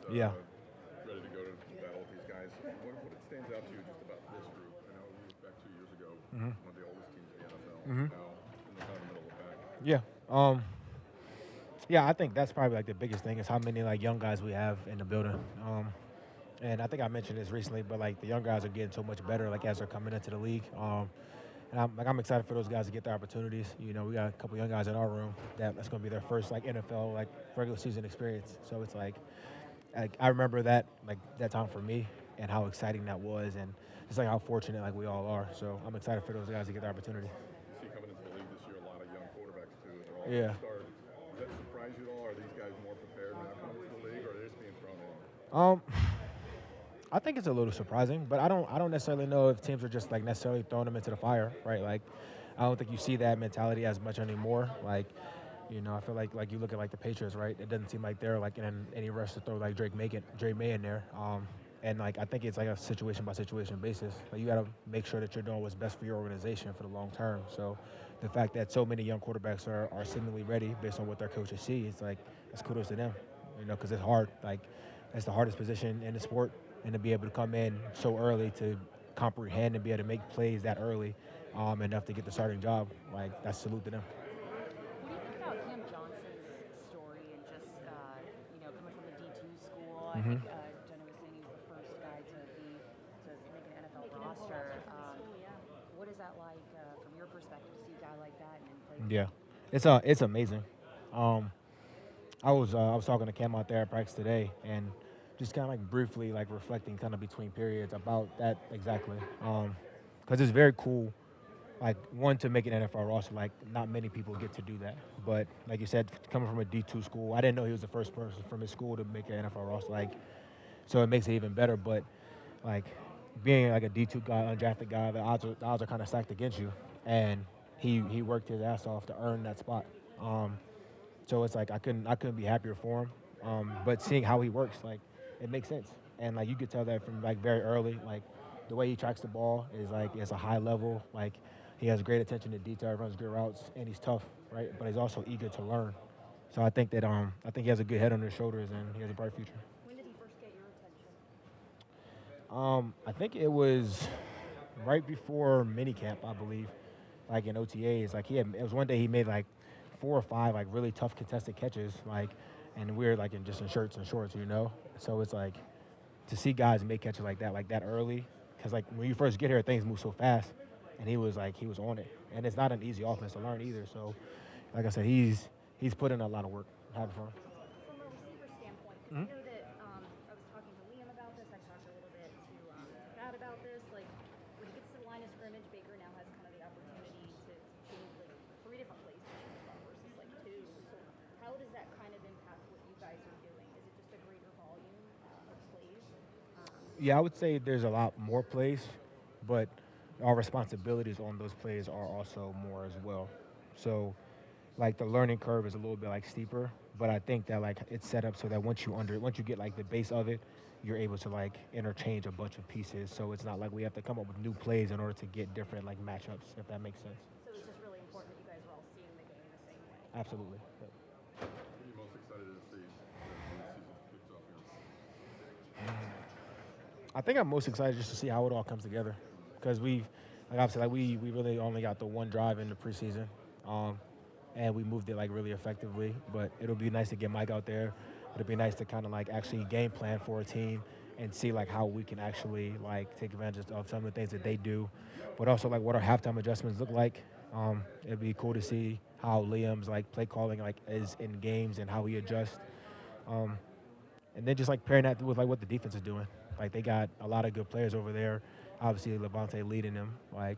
Yeah. ready to go to battle with these guys. What stands out to you just about this group? I know you look back 2 years ago, Hmm. one of the oldest teams in the NFL, Hmm. now in the kind of middle of the pack. Yeah. Yeah, I think that's probably like the biggest thing is how many like young guys we have in the building. And I think I mentioned this recently, but like the young guys are getting so much better like as they're coming into the league. And I'm excited for those guys to get their opportunities. You know, we got a couple young guys in our room that's going to be their first like NFL like regular season experience. So it's like I remember that time for me and how exciting that was, and just like how fortunate like we all are. So I'm excited for those guys to get their opportunity. You see coming into the league this year, a lot of young quarterbacks too. They're all Yeah. start. Does that surprise you at all? Are these guys more prepared now coming into the league, or are they just being thrown in? Um, I think it's a little surprising, but I don't necessarily know if teams are just like necessarily throwing them into the fire, right? Like, I don't think you see that mentality as much anymore. Like, you know, I feel like you look at like the Patriots, right? It doesn't seem like they're like in any rush to throw like Drake May in there. And like I think it's like a situation by situation basis. Like you got to make sure that you're doing what's best for your organization for the long term. So the fact that so many young quarterbacks are seemingly ready based on what their coaches see, it's like it's kudos to them. You know, because it's hard. Like it's the hardest position in the sport, and to be able to come in so early to comprehend and be able to make plays that early, enough to get the starting job, like that's salute to them. What do you think about Cam Johnson's story and just, coming from a D2 school? I Hmm. think Jenna was saying he was the first guy to make an NFL roster. What is that like from your perspective to see a guy like that and play for Yeah, you? it's amazing. Um, I was talking to Cam out there at practice today, and just kind of like briefly like reflecting kind of between periods about that exactly. Because it's very cool. Like one to make an NFL roster, like not many people get to do that. But like you said, coming from a D2 school, I didn't know he was the first person from his school to make an NFL roster. Like, so it makes it even better. But like being like a D2 guy, undrafted guy, the odds are kind of stacked against you, and he worked his ass off to earn that spot. So it's like I couldn't be happier for him. But seeing how he works, like it makes sense, and like you could tell that from like very early, like the way he tracks the ball is like it's a high level. Like he has great attention to detail, runs good routes, and he's tough, right? But he's also eager to learn. So I think he has a good head on his shoulders, and he has a bright future. When did he first get your attention? I think it was right before minicamp, I believe, like in OTAs. Like it was one day he made like 4 or 5 like really tough contested catches, like, and we are like in just in shirts and shorts, you know. So it's like to see guys make catches like that early, because like when you first get here, things move so fast, and he was on it, and it's not an easy offense to learn either. So, like I said, he's put in a lot of work, having fun. From a receiver standpoint, because Mhm. I know that I was talking to Liam about this. I talked a little bit to Pat about this. Like when he gets to the line of scrimmage, Baker now has kind of the opportunity to change like 3 different plays to choose from versus like two. So how does that kind of impact what you guys are doing? Is it just a greater volume of plays? Yeah, I would say there's a lot more plays, but our responsibilities on those plays are also more as well. So, like the learning curve is a little bit like steeper, but I think that like it's set up so that once you get like the base of it, you're able to like interchange a bunch of pieces. So it's not like we have to come up with new plays in order to get different like matchups, if that makes sense. So it's just really important that you guys are all seeing the game the same way. Absolutely. Yep. What are you most excited to see when the season kicks off here? I think I'm most excited just to see how it all comes together, because like obviously, like we really only got the one drive in the preseason, um, and we moved it like really effectively. But it'll be nice to get Mike out there. It'll be nice to kind of like actually game plan for a team and see like how we can actually like take advantage of some of the things that they do, but also like what our halftime adjustments look like. It'd be cool to see how Liam's like play calling like is in games and how he adjusts. Um, and then just like pairing that with like what the defense is doing. Like they got a lot of good players over there. Obviously, Levante leading them. Like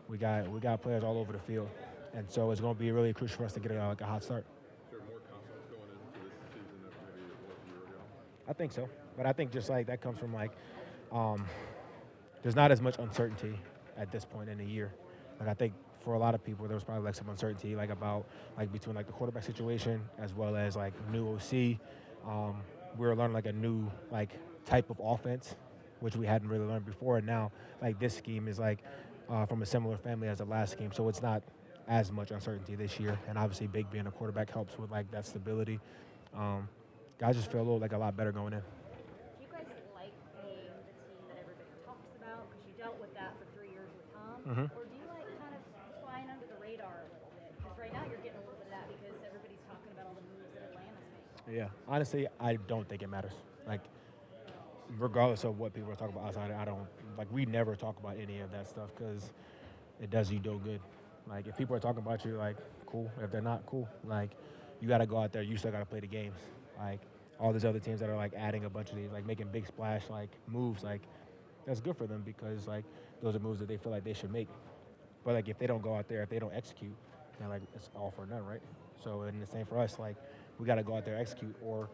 we got players all over the field, and so it's going to be really crucial for us to get like a hot start. Is there more confidence going into this season than maybe it was a year ago? I think so, but I think just like that comes from like um, there's not as much uncertainty at this point in the year. Like I think for a lot of people, there was probably like some uncertainty like about like between like the quarterback situation as well as like new OC. Um, we were learning like a new like type of offense, which we hadn't really learned before. And now like this scheme is like from a similar family as the last scheme, so it's not as much uncertainty this year. And obviously, Big being a quarterback helps with like that stability. Um, guys just feel a little like a lot better going in. Or do you like kind of flying under the radar a little bit? Because right now you're getting a little bit of that because everybody's talking about all the moves that Atlanta's making. Yeah, honestly, I don't think it matters. Like, regardless of what people are talking about outside, I don't like. We never talk about any of that stuff because it does you no good. Like, if people are talking about you, like, cool. If they're not, cool. Like, you got to go out there. You still got to play the games. Like, all these other teams that are like adding a bunch of these, like making big splash like moves, like that's good for them because like those are moves that they feel like they should make. But like if they don't go out there, if they don't execute, then like it's all for none, right? So and the same for us. Like we got to go out there execute, or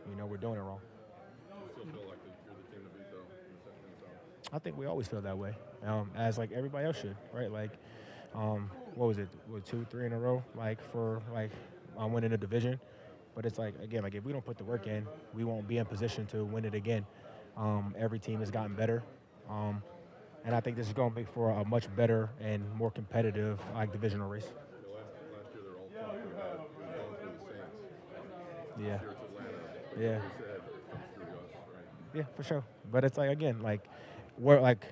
we're doing it wrong. You still feel like you're the team to beat, though, in the South? I think we always feel that way, as like everybody else should, right? Like, what was it? What 2, 3 in a row? Like for like winning the division, but it's like again, like if we don't put the work in, we won't be in position to win it again. Every team has gotten better, and I think this is going to be for a much better and more competitive like divisional race. Last year they're all talking about going through the Saints. Yeah. This year it's Atlanta. Yeah. Like you said, it comes through us, right? Yeah, for sure. But it's like again, like, where like,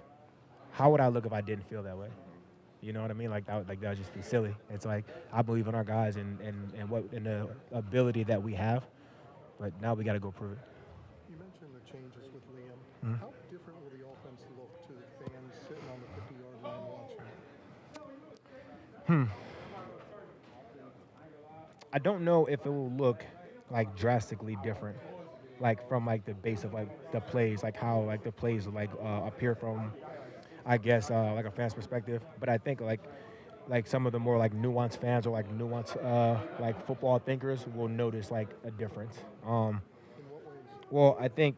how would I look if I didn't feel that way? You know what I mean? Like that would just be silly. It's like I believe in our guys and the ability that we have, but now we got to go prove it. You mentioned the changes with Liam. Mhm. How different will the offense look to the fans sitting on the 50-yard line watching? I don't know if it will look like drastically different, like from like the base of like the plays, like how like the plays like appear from, I guess like a fan's perspective. But I think like some of the more like nuanced fans or like nuanced like football thinkers will notice like a difference. In what ways? Well, I think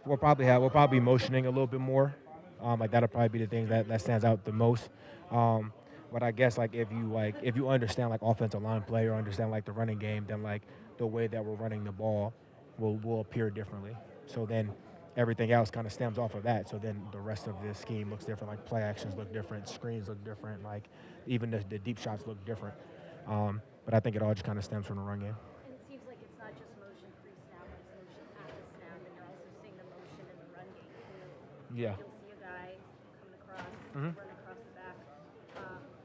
we'll probably be motioning a little bit more. Like that'll probably be the thing that stands out the most. But I guess like if you understand like offensive line play or understand like the running game, then like the way that we're running the ball will appear differently. So then everything else kind of stems off of that. So then the rest of the scheme looks different. Like play actions look different, screens look different. Like even the deep shots look different. But I think it all just kind of stems from the run game. And it seems like it's not just motion pre-snap, but it's motion at the snap, and you're also seeing the motion in the run game too. Yeah. You'll see a guy coming across, Mhm. running across the back.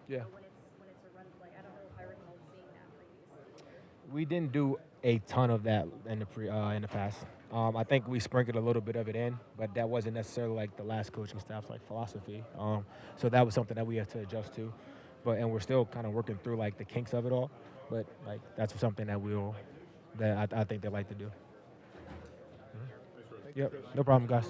Yeah. When it's a run play, I don't know if I recall seeing that previously. We didn't do a ton of that in the past. I think we sprinkled a little bit of it in, but that wasn't necessarily like the last coaching staff's like philosophy. So that was something that we had to adjust to, and we're still kind of working through like the kinks of it all. But like that's something that I think they like to do. Yep, no problem, guys.